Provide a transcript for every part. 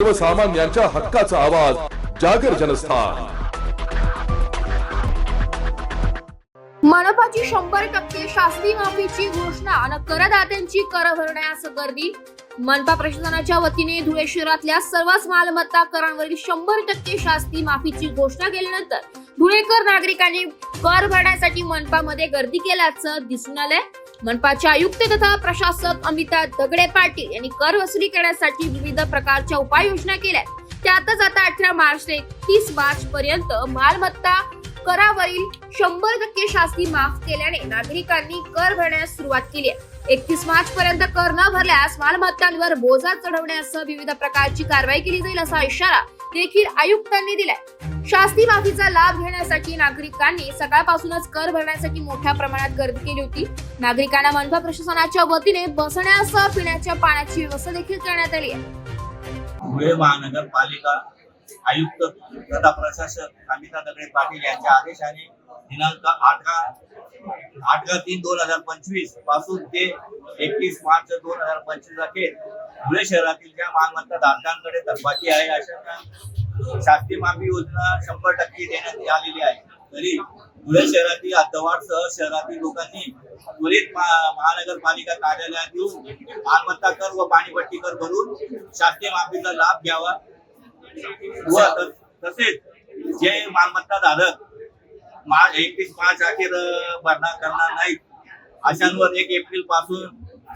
सर्वसामान्यांच्या हक्काचा आवाज जागर जनस्थान। मनपाची 100% शास्ती माफीची घोषणा आणि करदात्यांची कर भरण्यास गर्दी। मनपा प्रशासनाच्या वतीने धुळे शहरातल्या सर्वच मालमत्ता करांवरील 100% शास्ती माफीची घोषणा केल्यानंतर धुळेकर नागरिकांनी कर भरण्यासाठी मनपामध्ये गर्दी केल्याचं दिसून आलंय। मनपाचे आयुक्त तथा प्रशासक अमिता दगडे पाटील यांनी कर वसुली करण्यासाठी विविध प्रकारच्या उपाययोजना केल्या। त्यातच आता 18 मार्च ते 31 मार्च पर्यंत मालमत्ता करावरील 100% शास्ती माफ केल्याने नागरिकांनी कर भरण्यास सुरुवात केली आहे। 31 मार्च पर्यंत कर न भरल्यास मालमत्तांवर बोजा चढवण्यासह विविध प्रकारची कारवाई केली जाईल असा इशारा देखील आयुक्तांनी दिलाय। शास्ती माफीचा लाभ घेण्यासाठी नागरिकांनी सकाळपासूनच कर भरण्यासाठी मोठ्या प्रमाणात गर्दी केली होती। नागरिकांना मनपा प्रशासनाच्या वतीने बसण्यासह पिण्याच्या पाण्याची व्यवस्था देखील करण्यात आली आहे। धुळे महानगरपालिका आयुक्त तथा प्रशासक अमिता दगडे पाटील यांच्या आदेशाने दिनांक 8/3/2025 पासून ते 31 मार्च 2025 अखेर धुळे शहरातील ज्या मालमत्ता धारकांकडे थकबाकी आहे अशा शास्ती माफी योजना 100% देण्यात आलेली आहे। तरी धुळे शहरातील हद्दवाढसह शहरातील लोकांनी त्वरित महानगरपालिका कार्यालयात येऊन मालमत्ता कर व पाणीपट्टी कर भरून शास्ती माफीचा लाभ घ्यावा व तसेच जे मालमत्ता धारक 31 मार्च अखेर भरणा करणार नाहीत अशांवर 1 एप्रिल पासून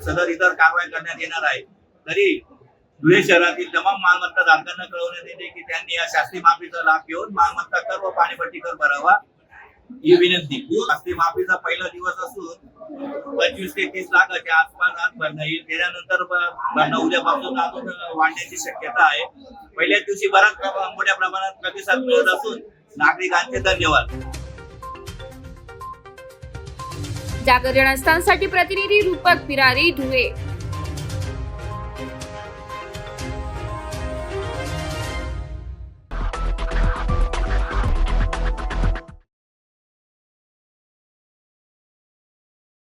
सदर इतर कारवाई करण्यात येणार आहे। तरी धुळे शहरातील तमाम मालमत्ता धारकांना कळवण्यात येते की त्यांनी या शास्ती माफीचा लाभ घेऊन मालमत्ता कर व पाणीपट्टी कर भरावा ही विनंती। शास्ती माफीचा पहिला दिवस असून 25 ते 30 लाखाच्या आसपास आज भरणा येईल। त्यानंतर भरणा उद्यापासून अजून वाढण्याची शक्यता आहे। पहिल्याच दिवशी बराच मोठ्या प्रमाणात प्रतिसाद मिळत असून नागरिकांचे धन्यवाद। जागर जनस्थानसाठी प्रतिनिधी रूपक पिरारी, धुळे।